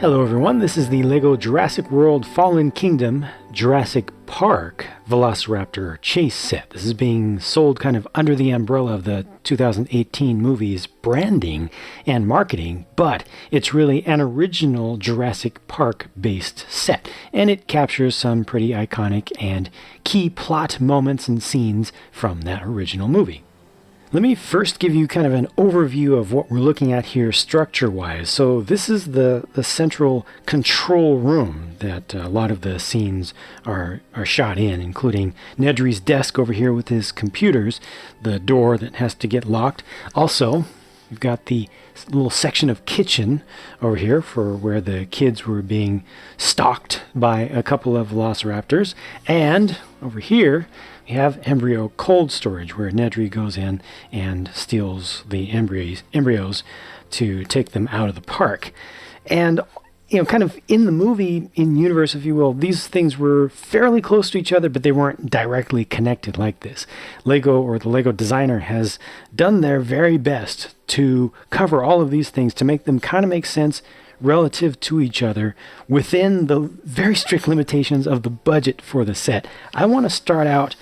Hello everyone, this is the LEGO Jurassic World Fallen Kingdom Jurassic Park Velociraptor Chase set. This is being sold kind of under the umbrella of the 2018 movie's branding and marketing, but it's really an original Jurassic Park based set, and it captures some pretty iconic and key plot moments and scenes from that original movie. Let me first give you kind of an overview of what we're looking at here structure-wise. So this is the central control room that a lot of the scenes are shot in, including Nedry's desk over here with his computers, the door that has to get locked. Also, we've got the little section of kitchen over here for where the kids were being stalked by a couple of velociraptors. And over here, we have embryo cold storage, where Nedry goes in and steals the embryos to take them out of the park. And, you know, kind of in the movie, in universe, if you will, these things were fairly close to each other, but they weren't directly connected like this. LEGO, or the LEGO designer, has done their very best to cover all of these things to make them kind of make sense relative to each other within the very strict limitations of the budget for the set. I want to start out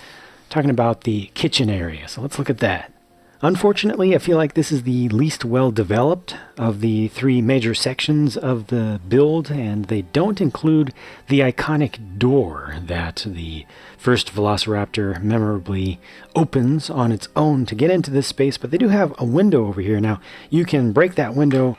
talking about the kitchen area, so let's look at that. Unfortunately, I feel like this is the least well developed of the three major sections of the build, and they don't include the iconic door that the first Velociraptor memorably opens on its own to get into this space, but they do have a window over here. Now, you can break that window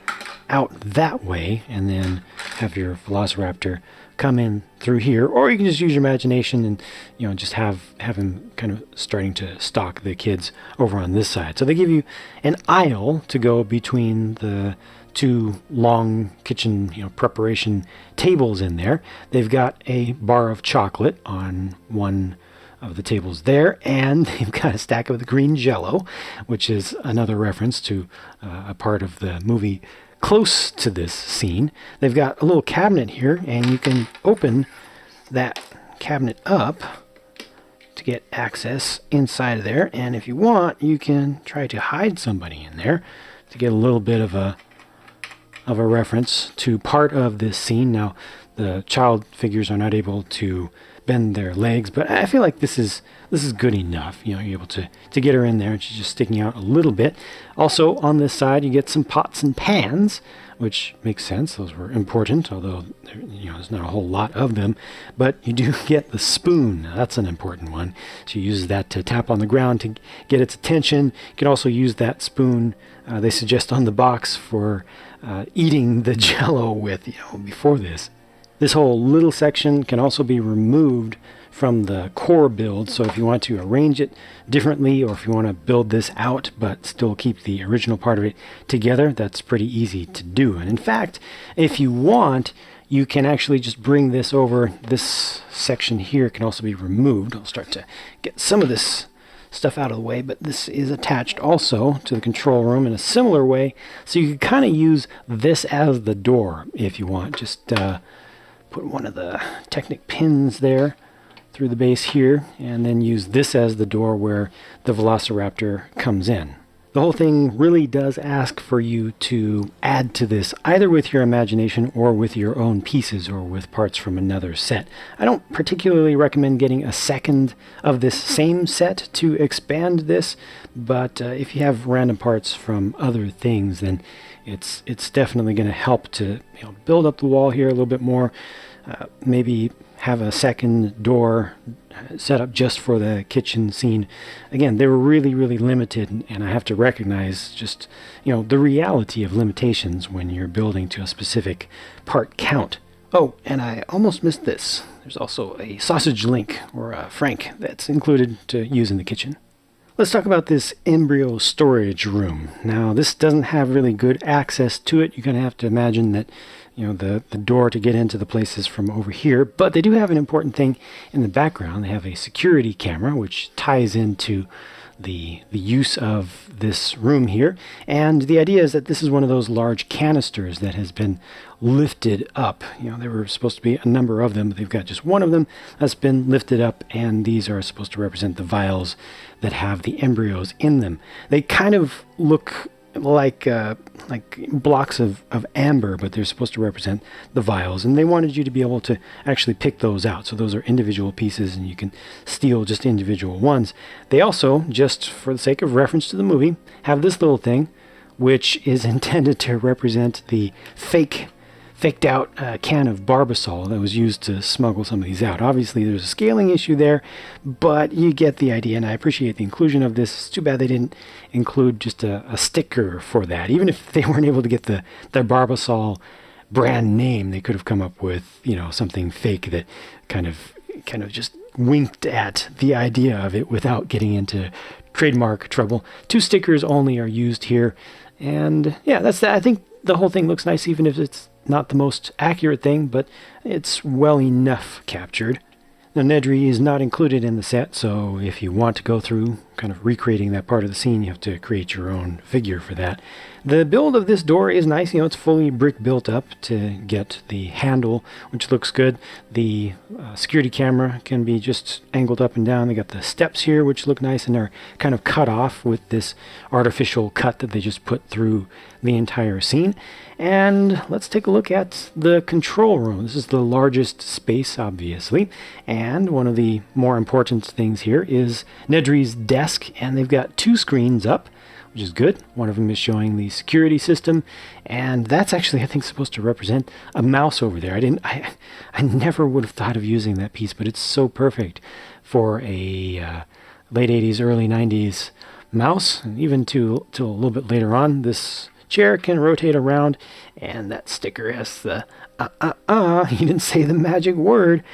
out that way and then have your Velociraptor come in through here, or you can just use your imagination and, you know, just have him kind of starting to stalk the kids over on this side. So they give you an aisle to go between the two long kitchen, you know, preparation tables in there. They've got a bar of chocolate on one of the tables there, and they've got a stack of the green Jello, which is another reference to a part of the movie close to this scene. They've got a little cabinet here, and you can open that cabinet up to get access inside of there, and if you want, you can try to hide somebody in there to get a little bit of a reference to part of this scene. Now, the child figures are not able to bend their legs, but I feel like this is good enough. You know, you're able to get her in there, and she's just sticking out a little bit. Also, on this side, you get some pots and pans, which makes sense. Those were important, although there's not a whole lot of them. But you do get the spoon. Now, that's an important one. She uses that to tap on the ground to get its attention. You can also use that spoon, they suggest on the box, for eating the Jello with, before this. This whole little section can also be removed from the core build, so if you want to arrange it differently, or if you want to build this out but still keep the original part of it together, that's pretty easy to do. And in fact, if you want, you can actually just bring this over. This section here can also be removed. I'll start to get some of this stuff out of the way, but this is attached also to the control room in a similar way, so you can kind of use this as the door if you want. Just put one of the Technic pins there through the base here, and then use this as the door where the Velociraptor comes in. The whole thing really does ask for you to add to this, either with your imagination or with your own pieces or with parts from another set. I don't particularly recommend getting a second of this same set to expand this, but if you have random parts from other things, then it's definitely going to help to build up the wall here a little bit more. Maybe have a second door set up just for the kitchen scene. Again, they were really, really limited, and I have to recognize just, the reality of limitations when you're building to a specific part count. Oh, and I almost missed this. There's also a sausage link, or a frank, that's included to use in the kitchen. Let's talk about this embryo storage room. Now, this doesn't have really good access to it. You're going to have to imagine that the door to get into the place is from over here, but they do have an important thing in the background. They have a security camera, which ties into the use of this room here, and the idea is that this is one of those large canisters that has been lifted up. There were supposed to be a number of them, but they've got just one of them that's been lifted up, and these are supposed to represent the vials that have the embryos in them. They kind of look like blocks of amber, but they're supposed to represent the vials, and they wanted you to be able to actually pick those out. So those are individual pieces, and you can steal just individual ones. They also, just for the sake of reference to the movie, have this little thing, which is intended to represent the faked out can of Barbasol that was used to smuggle some of these out. Obviously, there's a scaling issue there, but you get the idea, and I appreciate the inclusion of this. It's too bad they didn't include just a sticker for that. Even if they weren't able to get the Barbasol brand name, they could have come up with, you know, something fake that kind of just winked at the idea of it without getting into trademark trouble. 2 stickers only are used here, and yeah, that's that. I think the whole thing looks nice, even if it's not the most accurate thing, but it's well enough captured. Now, Nedry is not included in the set, so if you want to go through kind of recreating that part of the scene, you have to create your own figure for that. The build of this door is nice. You know, it's fully brick built up to get the handle, which looks good. The security camera can be just angled up and down. They got the steps here, which look nice, and they're kind of cut off with this artificial cut that they just put through the entire scene. And let's take a look at the control room. This is the largest space, obviously, and one of the more important things here is Nedry's desk, and they've got 2 screens up, which is good. One of them is showing the security system, and that's actually, I think, supposed to represent a mouse over there. I never would have thought of using that piece, but it's so perfect for a late 80s, early 90s mouse, and even till a little bit later on. This chair can rotate around, and that sticker has the he didn't say the magic word.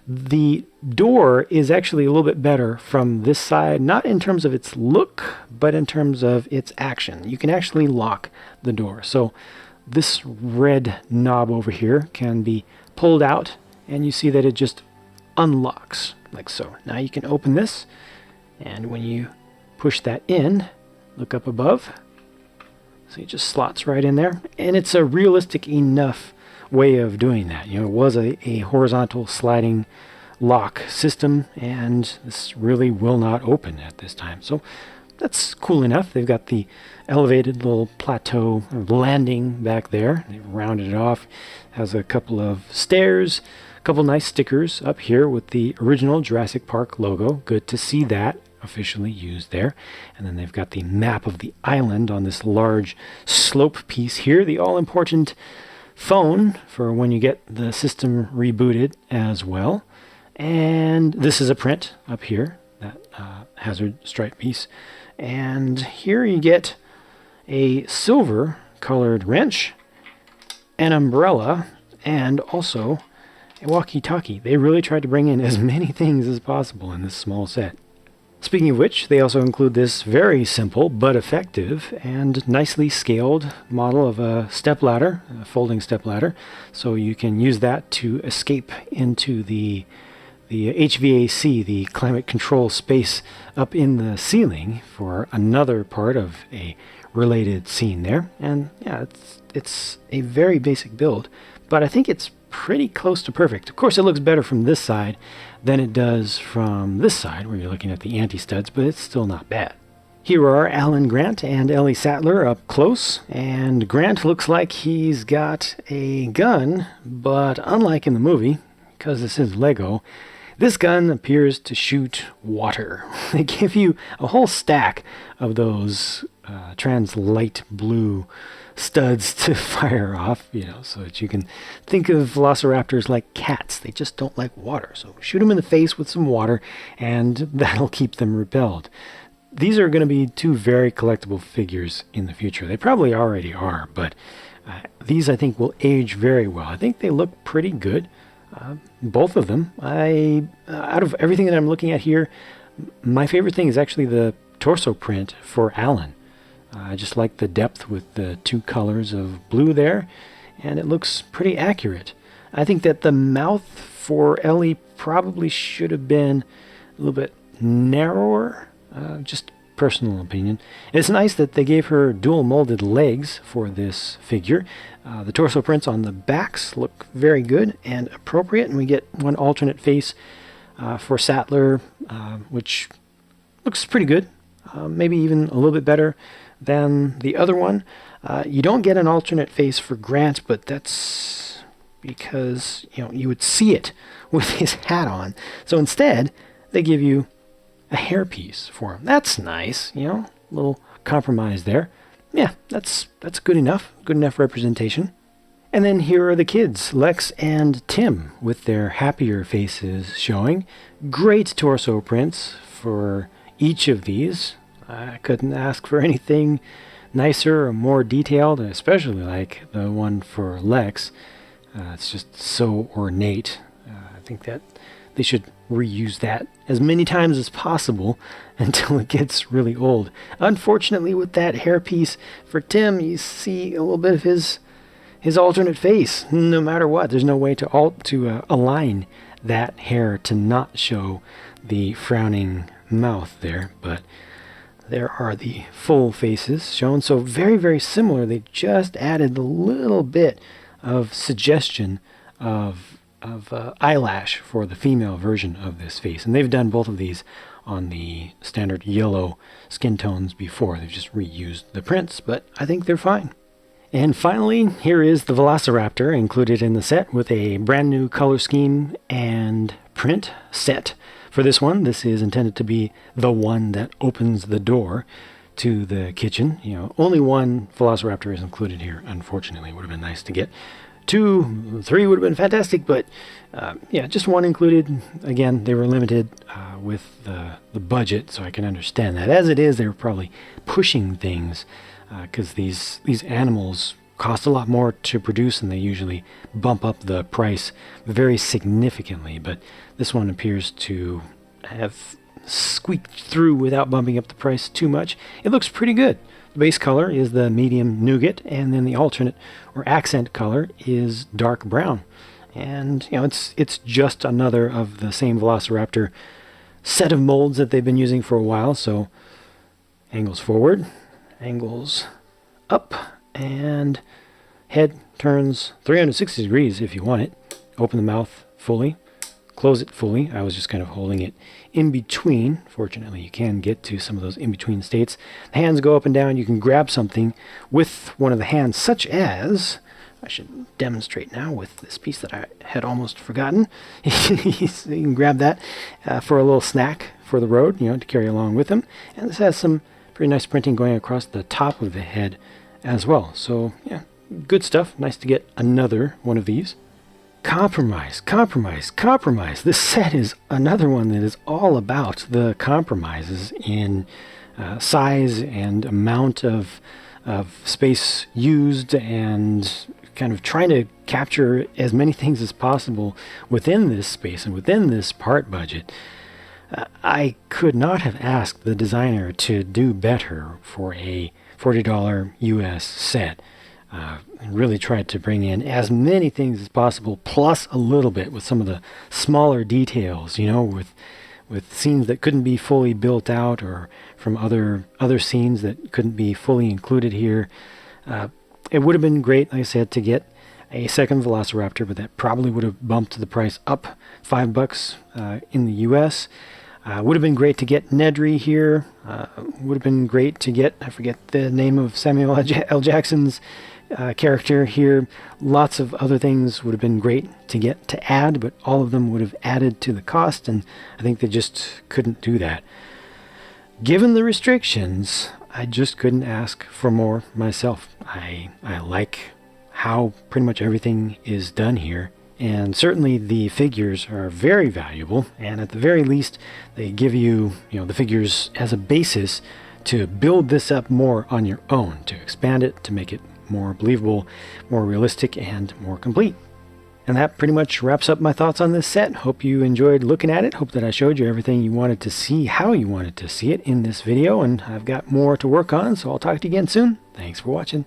The door is actually a little bit better from this side, not in terms of its look, but in terms of its action. You can actually lock the door. So this red knob over here can be pulled out, and you see that it just unlocks like so. Now you can open this, and when you push that in, look up above. So it just slots right in there, and it's a realistic enough way of doing that. You know, it was a horizontal sliding lock system, and this really will not open at this time. So that's cool enough. They've got the elevated little plateau landing back there. They've rounded it off. Has a couple of stairs, a couple nice stickers up here with the original Jurassic Park logo. Good to see that officially used there. And then they've got the map of the island on this large slope piece here. The all-important phone for when you get the system rebooted as well. And this is a print up here, that hazard stripe piece. And here you get a silver colored wrench, an umbrella, and also a walkie-talkie. They really tried to bring in as many things as possible in this small set. Speaking of which, they also include this very simple but effective and nicely scaled model of a stepladder, a folding stepladder, so you can use that to escape into the HVAC, the climate control space up in the ceiling for another part of a related scene there. And yeah, it's a very basic build, but I think it's pretty close to perfect. Of course, it looks better from this side than it does from this side, where you're looking at the anti-studs, but it's still not bad. Here are Alan Grant and Ellie Sattler up close, and Grant looks like he's got a gun, but unlike in the movie, because this is Lego, this gun appears to shoot water. They give you a whole stack of those trans-light blue studs to fire off, you know, so that you can think of velociraptors like cats. They just don't like water. So shoot them in the face with some water, and that'll keep them repelled. These are going to be 2 very collectible figures in the future. They probably already are, but these I think will age very well. I think they look pretty good. Both of them. Out of everything that I'm looking at here, my favorite thing is actually the torso print for Alan. I just like the depth with the 2 colors of blue there, and it looks pretty accurate. I think that the mouth for Ellie probably should have been a little bit narrower, just personal opinion. It's nice that they gave her dual molded legs for this figure. The torso prints on the backs look very good and appropriate, and we get one alternate face for Sattler, which looks pretty good. Maybe even a little bit better than the other one. You don't get an alternate face for Grant, but that's because you would see it with his hat on. So instead, they give you a hairpiece for him. That's nice, little compromise there. Yeah, that's good enough. Good enough representation. And then here are the kids, Lex and Tim, with their happier faces showing. Great torso prints for each of these. I couldn't ask for anything nicer or more detailed, especially like the one for Lex. It's just so ornate. I think that they should reuse that as many times as possible until it gets really old. Unfortunately, with that hairpiece for Tim, you see a little bit of his alternate face. No matter what, there's no way to align that hair to not show the frowning mouth there. But there are the full faces shown. So very, very similar. They just added a little bit of suggestion of eyelash for the female version of this face. And they've done both of these on the standard yellow skin tones before. They've just reused the prints, but I think they're fine. And finally, here is the Velociraptor included in the set with a brand new color scheme and print set. For this one, this is intended to be the one that opens the door to the kitchen. Only one Velociraptor is included here, unfortunately. It would have been nice to get 2, 3 would have been fantastic, but yeah, just one included. Again, they were limited with the budget, so I can understand that. As it is, they were probably pushing things because these animals cost a lot more to produce, and they usually bump up the price very significantly. But this one appears to have squeaked through without bumping up the price too much. It looks pretty good. The base color is the medium nougat, and then the alternate or accent color is dark brown. And it's just another of the same Velociraptor set of molds that they've been using for a while. So angles forward, angles up, and head turns 360 degrees if you want it. Open the mouth fully, close it fully. I was just kind of holding it in between. Fortunately, you can get to some of those in-between states. The hands go up and down. You can grab something with one of the hands, such as, I should demonstrate now with this piece that I had almost forgotten. You can grab that for a little snack for the road, to carry along with them. And this has some pretty nice printing going across the top of the head as well. So, yeah, good stuff. Nice to get another one of these. Compromise, compromise, compromise. This set is another one that is all about the compromises in size and amount of space used, and kind of trying to capture as many things as possible within this space and within this part budget. I could not have asked the designer to do better for a $40 US set. And really tried to bring in as many things as possible, plus a little bit with some of the smaller details, with scenes that couldn't be fully built out, or from other scenes that couldn't be fully included here. It would have been great, like I said, to get a second Velociraptor, but that probably would have bumped the price up $5 in the US. Would have been great to get Nedry here. Would have been great to get, I forget the name of Samuel L. Jackson's character here. Lots of other things would have been great to get to add, but all of them would have added to the cost, and I think they just couldn't do that. Given the restrictions, I just couldn't ask for more myself. I like how pretty much everything is done here, and certainly the figures are very valuable, and at the very least they give you, the figures as a basis to build this up more on your own, to expand it, to make it more believable, more realistic, and more complete. And that pretty much wraps up my thoughts on this set. Hope you enjoyed looking at it. Hope that I showed you everything you wanted to see, how you wanted to see it in this video, and I've got more to work on, so I'll talk to you again soon. Thanks for watching.